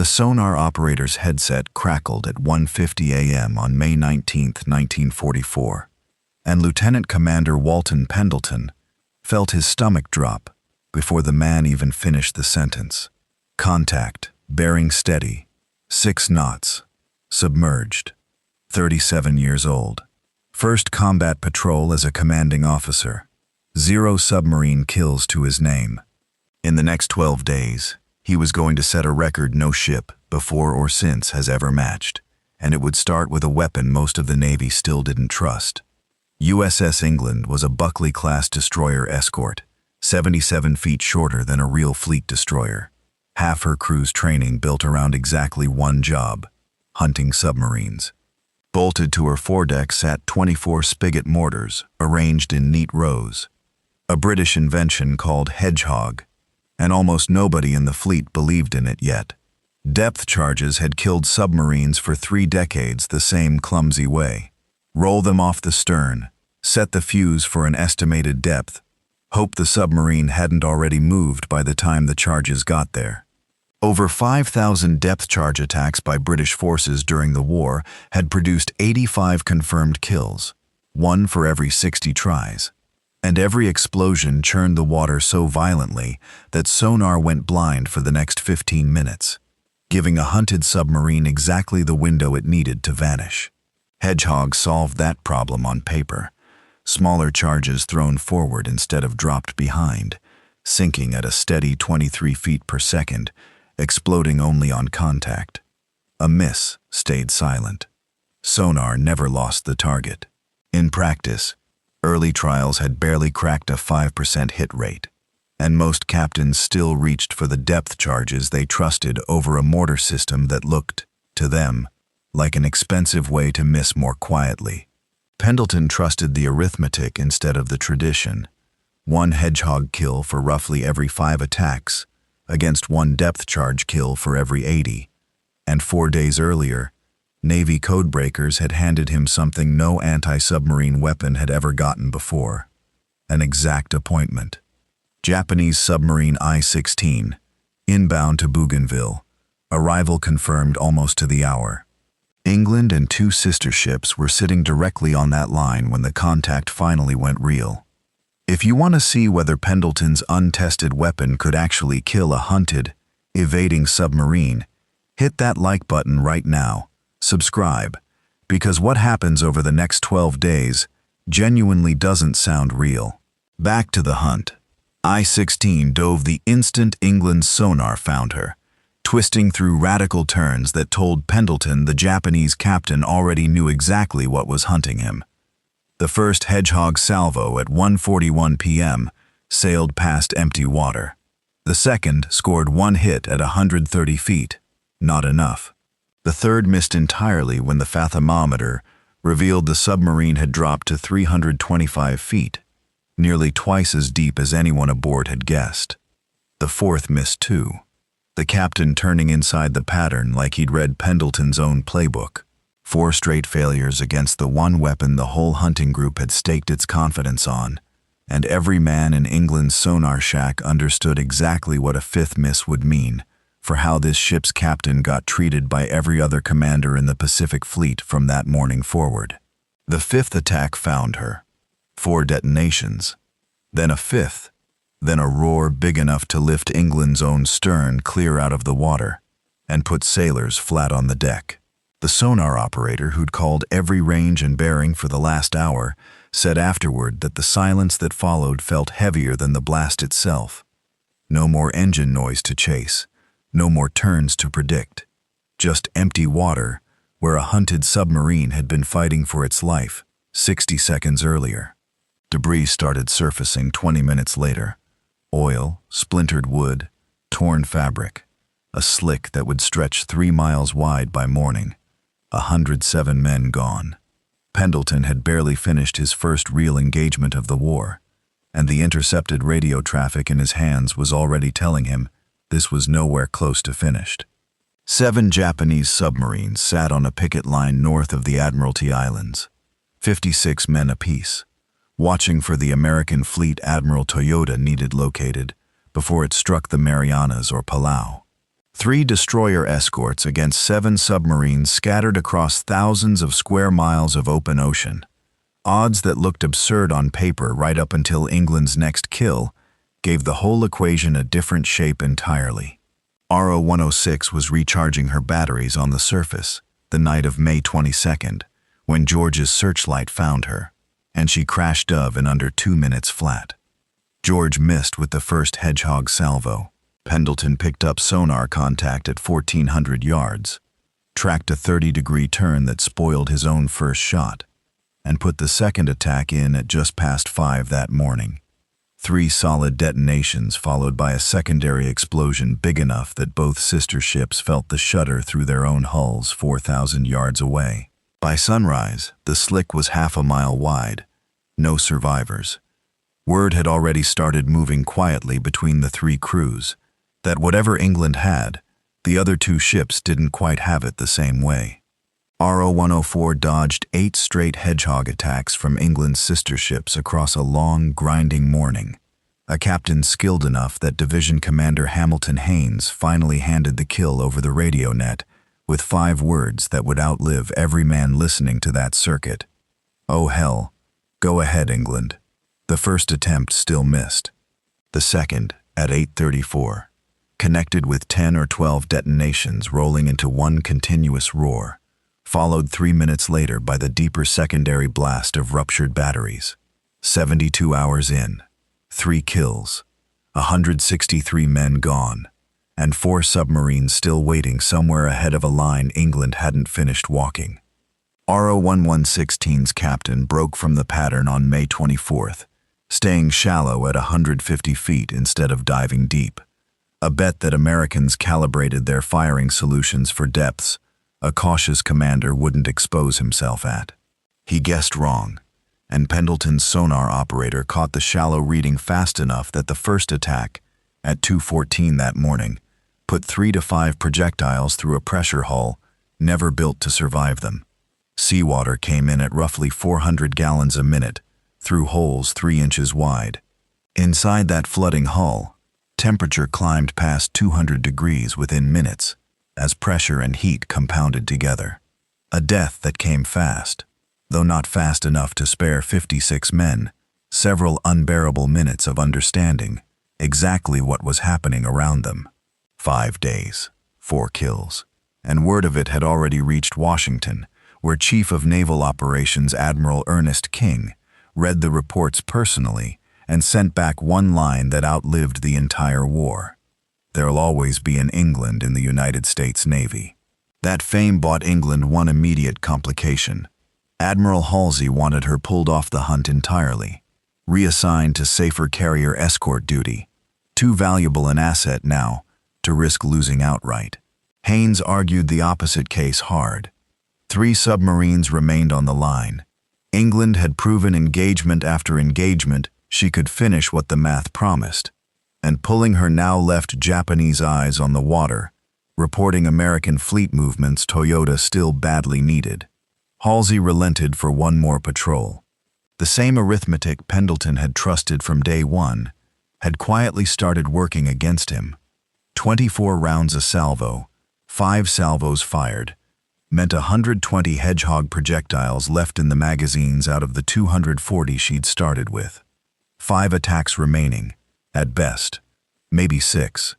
The sonar operator's headset crackled at 1:50 a.m. on May 19, 1944, and Lieutenant Commander Walton Pendleton felt his stomach drop before the man even finished the sentence. Contact, bearing steady, 6 knots, submerged, 37 years old. First combat patrol as a commanding officer. 0 submarine kills to his name. In the next 12 days, he was going to set a record no ship, before or since, has ever matched, and it would start with a weapon most of the Navy still didn't trust. USS England was a Buckley-class destroyer escort, 77 feet shorter than a real fleet destroyer. Half her crew's training built around exactly one job: hunting submarines. Bolted to her foredeck sat 24 spigot mortars, arranged in neat rows. A British invention called Hedgehog, and almost nobody in the fleet believed in it yet. Depth charges had killed submarines for 3 decades the same clumsy way. Roll them off the stern, set the fuse for an estimated depth, hope the submarine hadn't already moved by the time the charges got there. Over 5,000 depth charge attacks by British forces during the war had produced 85 confirmed kills, 1 for every 60 tries. And every explosion churned the water so violently that sonar went blind for the next 15 minutes, giving a hunted submarine exactly the window it needed to vanish. Hedgehog solved that problem on paper. Smaller charges thrown forward instead of dropped behind, sinking at a steady 23 feet per second, exploding only on contact. A miss stayed silent. Sonar never lost the target. In practice, early trials had barely cracked a 5% hit rate, and most captains still reached for the depth charges they trusted over a mortar system that looked, to them, like an expensive way to miss more quietly. Pendleton trusted the arithmetic instead of the tradition. 1 Hedgehog kill for roughly every 5 attacks, against 1 depth charge kill for every 80. And 4 days earlier, Navy codebreakers had handed him something no anti-submarine weapon had ever gotten before: an exact appointment. Japanese submarine I-16, inbound to Bougainville, arrival confirmed almost to the hour. England and 2 sister ships were sitting directly on that line when the contact finally went real. If you want to see whether Pendleton's untested weapon could actually kill a hunted, evading submarine, hit that like button right now. Subscribe, because what happens over the next 12 days genuinely doesn't sound real. Back to the hunt. I-16 dove the instant England's sonar found her, twisting through radical turns that told Pendleton the Japanese captain already knew exactly what was hunting him. The first Hedgehog salvo at 1:41 p.m. sailed past empty water. The second scored 1 hit at 130 feet. Not enough. The third missed entirely when the fathometer revealed the submarine had dropped to 325 feet, nearly twice as deep as anyone aboard had guessed. The fourth missed too, the captain turning inside the pattern like he'd read Pendleton's own playbook. 4 straight failures against the one weapon the whole hunting group had staked its confidence on, and every man in England's sonar shack understood exactly what a 5th miss would mean for how this ship's captain got treated by every other commander in the Pacific Fleet from that morning forward. The 5th attack found her. 4 detonations, then a 5th, then a roar big enough to lift England's own stern clear out of the water and put sailors flat on the deck. The sonar operator, who'd called every range and bearing for the last hour, said afterward that the silence that followed felt heavier than the blast itself. No more engine noise to chase, no more turns to predict, just empty water where a hunted submarine had been fighting for its life 60 seconds earlier. Debris started surfacing 20 minutes later. Oil, splintered wood, torn fabric, a slick that would stretch 3 miles wide by morning. 107 men gone. Pendleton had barely finished his first real engagement of the war, and the intercepted radio traffic in his hands was already telling him this was nowhere close to finished. 7 Japanese submarines sat on a picket line north of the Admiralty Islands, 56 men apiece, watching for the American fleet Admiral Toyota needed located before it struck the Marianas or Palau. 3 destroyer escorts against 7 submarines scattered across thousands of square miles of open ocean. Odds that looked absurd on paper right up until England's next kill gave the whole equation a different shape entirely. RO-106 was recharging her batteries on the surface the night of May 22nd when George's searchlight found her, and she crashed Dove in under 2 minutes flat. George missed with the first Hedgehog salvo. Pendleton picked up sonar contact at 1,400 yards, tracked a 30-degree turn that spoiled his own first shot, and put the second attack in at just past 5 that morning. 3 solid detonations followed by a secondary explosion big enough that both sister ships felt the shudder through their own hulls 4,000 yards away. By sunrise, the slick was half a mile wide. No survivors. Word had already started moving quietly between the 3 crews that whatever England had, the other 2 ships didn't quite have it the same way. RO-104 dodged 8 straight Hedgehog attacks from England's sister ships across a long, grinding morning. A captain skilled enough that Division Commander Hamilton Haynes finally handed the kill over the radio net with 5 words that would outlive every man listening to that circuit. "Oh hell, go ahead, England." The first attempt still missed. The second, at 8:34, connected with 10 or 12 detonations rolling into one continuous roar, followed 3 minutes later by the deeper secondary blast of ruptured batteries. 72 hours in, 3 kills, 163 men gone, and 4 submarines still waiting somewhere ahead of a line England hadn't finished walking. RO-116's captain broke from the pattern on May 24th, staying shallow at 150 feet instead of diving deep. A bet that Americans calibrated their firing solutions for depths a cautious commander wouldn't expose himself at. He guessed wrong, and Pendleton's sonar operator caught the shallow reading fast enough that the first attack, at 2:14 that morning, put 3 to 5 projectiles through a pressure hull never built to survive them. Seawater came in at roughly 400 gallons a minute, through holes 3 inches wide. Inside that flooding hull, temperature climbed past 200 degrees within minutes, as pressure and heat compounded together. A death that came fast, though not fast enough to spare 56 men several unbearable minutes of understanding exactly what was happening around them. 5 days, 4 kills, and word of it had already reached Washington, where Chief of Naval Operations Admiral Ernest King read the reports personally and sent back one line that outlived the entire war: "There'll always be an England in the United States Navy." That fame bought England one immediate complication. Admiral Halsey wanted her pulled off the hunt entirely, reassigned to safer carrier escort duty, too valuable an asset now to risk losing outright. Haynes argued the opposite case hard. 3 submarines remained on the line. England had proven engagement after engagement she could finish what the math promised, and pulling her now left Japanese eyes on the water, reporting American fleet movements Toyota still badly needed. Halsey relented for one more patrol. The same arithmetic Pendleton had trusted from day one had quietly started working against him. 24 rounds a salvo, 5 salvos fired, meant 120 Hedgehog projectiles left in the magazines out of the 240 she'd started with. 5 attacks remaining, at best, maybe 6.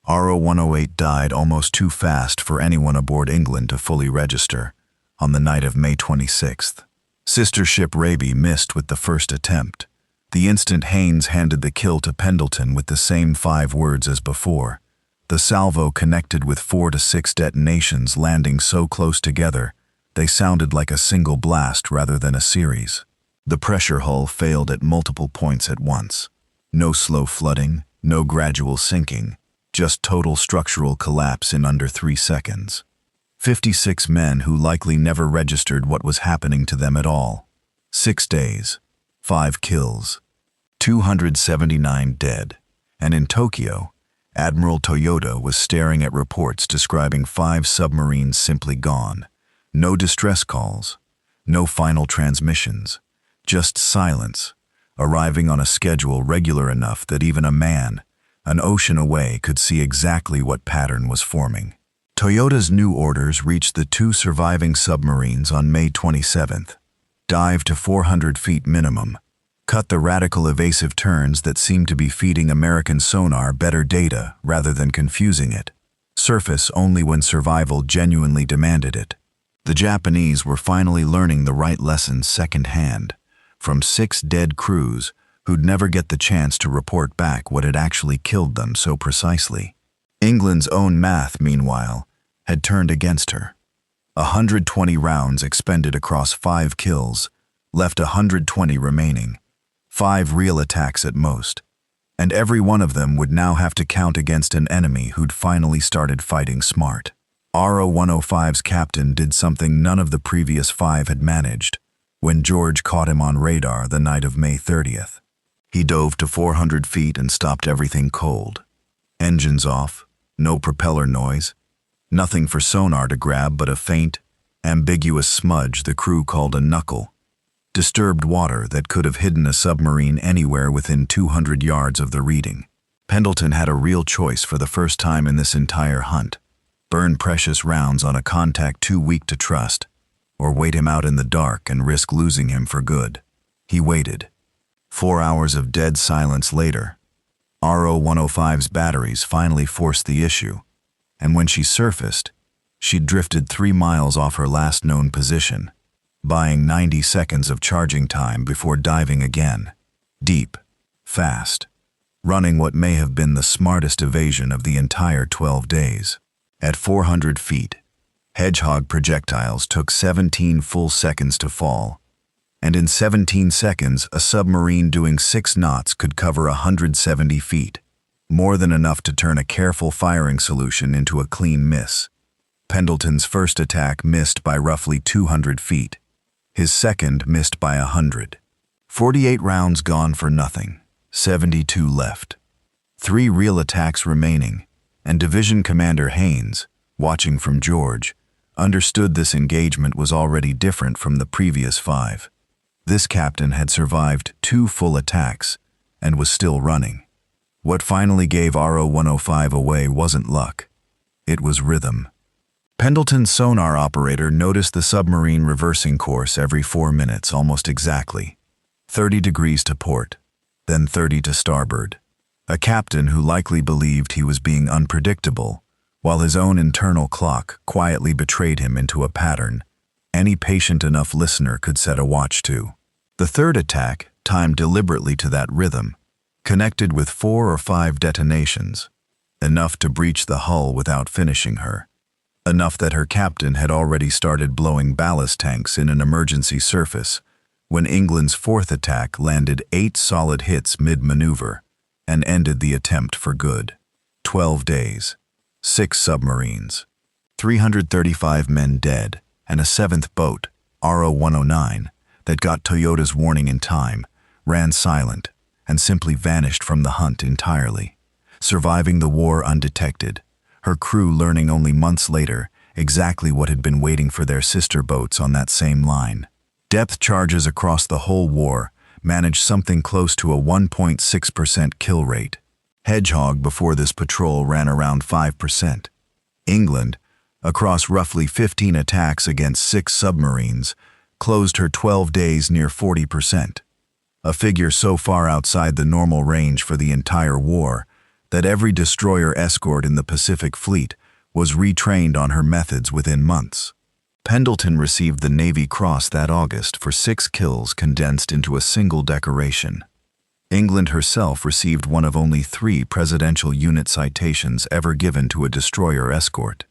RO-108 died almost too fast for anyone aboard England to fully register on the night of May 26th. Sister ship Raby missed with the first attempt. The instant Haynes handed the kill to Pendleton with the same 5 words as before, the salvo connected with 4 to 6 detonations landing so close together they sounded like a single blast rather than a series. The pressure hull failed at multiple points at once. No slow flooding, no gradual sinking, just total structural collapse in under 3 seconds. 56 men who likely never registered what was happening to them at all. 6 days, 5 kills, 279 dead. And in Tokyo, Admiral Toyota was staring at reports describing 5 submarines simply gone. No distress calls, no final transmissions, just silence, arriving on a schedule regular enough that even a man, An ocean away could see exactly what pattern was forming. Toyota's new orders reached the 2 surviving submarines on May 27th. Dive to 400 feet minimum. Cut the radical evasive turns that seemed to be feeding American sonar better data rather than confusing it. Surface only when survival genuinely demanded it. The Japanese were finally learning the right lessons secondhand, from 6 dead crews who'd never get the chance to report back what had actually killed them so precisely. England's own math, meanwhile, had turned against her. 120 rounds expended across 5 kills left 120 remaining, 5 real attacks at most, and every one of them would now have to count against an enemy who'd finally started fighting smart. RO-105's captain did something none of the previous 5 had managed when George caught him on radar the night of May 30th. He dove to 400 feet and stopped everything cold. Engines off, no propeller noise, nothing for sonar to grab but a faint, ambiguous smudge the crew called a knuckle. Disturbed water that could have hidden a submarine anywhere within 200 yards of the reading. Pendleton had a real choice for the first time in this entire hunt. Burn precious rounds on a contact too weak to trust, or wait him out in the dark and risk losing him for good. He waited. 4 hours of dead silence later, RO-105's batteries finally forced the issue, and when she surfaced, she'd drifted 3 miles off her last known position, buying 90 seconds of charging time before diving again. Deep, fast, running what may have been the smartest evasion of the entire 12 days. At 400 feet, Hedgehog projectiles took 17 full seconds to fall, and in 17 seconds, a submarine doing 6 knots could cover 170 feet, more than enough to turn a careful firing solution into a clean miss. Pendleton's first attack missed by roughly 200 feet. His second missed by 100. 48 rounds gone for nothing, 72 left. 3 real attacks remaining, and Division Commander Haynes, watching from George, understood this engagement was already different from the previous 5. This captain had survived 2 full attacks and was still running. What finally gave RO-105 away wasn't luck. It was rhythm. Pendleton's sonar operator noticed the submarine reversing course every 4 minutes almost exactly. 30 degrees to port, then 30 to starboard. A captain who likely believed he was being unpredictable, while his own internal clock quietly betrayed him into a pattern any patient enough listener could set a watch to. The third attack, timed deliberately to that rhythm, connected with 4 or 5 detonations, enough to breach the hull without finishing her, enough that her captain had already started blowing ballast tanks in an emergency surface when England's 4th attack landed 8 solid hits mid-maneuver and ended the attempt for good. 12 days, 6 submarines, 335 men dead, and a 7th boat, RO-109, that got Toyota's warning in time, ran silent and simply vanished from the hunt entirely, surviving the war undetected, her crew learning only months later exactly what had been waiting for their sister boats on that same line. Depth charges across the whole war managed something close to a 1.6% kill rate. Hedgehog before this patrol ran around 5%. England, across roughly 15 attacks against 6 submarines, closed her 12 days near 40%, a figure so far outside the normal range for the entire war that every destroyer escort in the Pacific Fleet was retrained on her methods within months. Pendleton received the Navy Cross that August for 6 kills condensed into a single decoration. England herself received one of only 3 presidential unit citations ever given to a destroyer escort.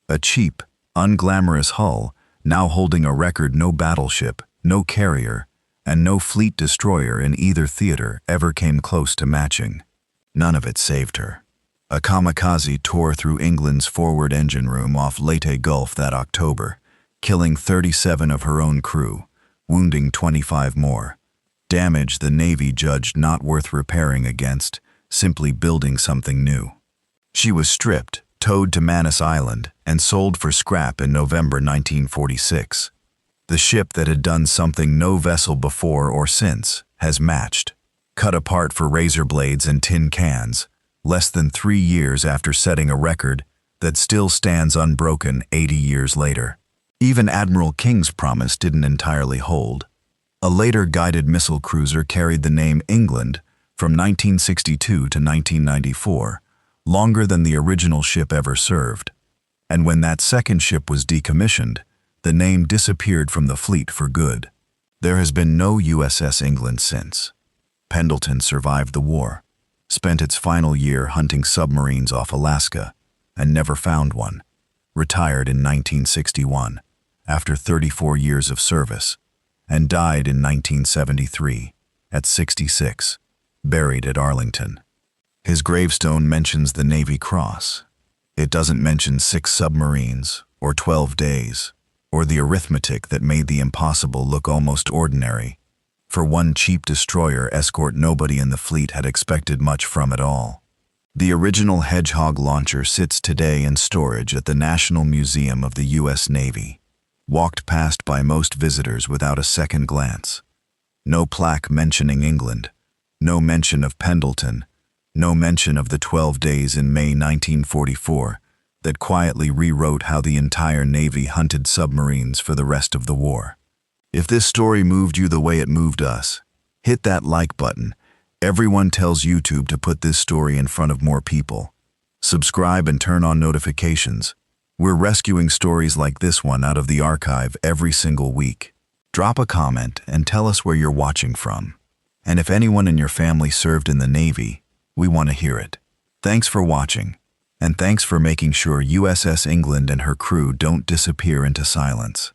A cheap, unglamorous hull, now holding a record no battleship, no carrier, and no fleet destroyer in either theater ever came close to matching. None of it saved her. A kamikaze tore through England's forward engine room off Leyte Gulf that October, killing 37 of her own crew, wounding 25 more. Damage the Navy judged not worth repairing against, simply building something new. She was stripped, towed to Manus Island, and sold for scrap in November 1946. The ship that had done something no vessel before or since has matched. Cut apart for razor blades and tin cans, less than 3 years after setting a record that still stands unbroken 80 years later. Even Admiral King's promise didn't entirely hold. A later guided missile cruiser carried the name England from 1962 to 1994, longer than the original ship ever served. And when that second ship was decommissioned, the name disappeared from the fleet for good. There has been no USS England since. Pendleton survived the war, spent its final year hunting submarines off Alaska, and never found one. Retired in 1961, after 34 years of service, and died in 1973, at 66, buried at Arlington. His gravestone mentions the Navy Cross. It doesn't mention 6 submarines, or 12 days, or the arithmetic that made the impossible look almost ordinary. For one cheap destroyer escort nobody in the fleet had expected much from at all. The original Hedgehog launcher sits today in storage at the National Museum of the U.S. Navy, walked past by most visitors without a second glance. No plaque mentioning England, no mention of Pendleton, no mention of the 12 days in May 1944 that quietly rewrote how the entire Navy hunted submarines for the rest of the war. If this story moved you the way it moved us, hit that like button. Everyone tells YouTube to put this story in front of more people. Subscribe and turn on notifications. We're rescuing stories like this one out of the archive every single week. Drop a comment and tell us where you're watching from. And if anyone in your family served in the Navy, we want to hear it. Thanks for watching, and thanks for making sure USS England and her crew don't disappear into silence.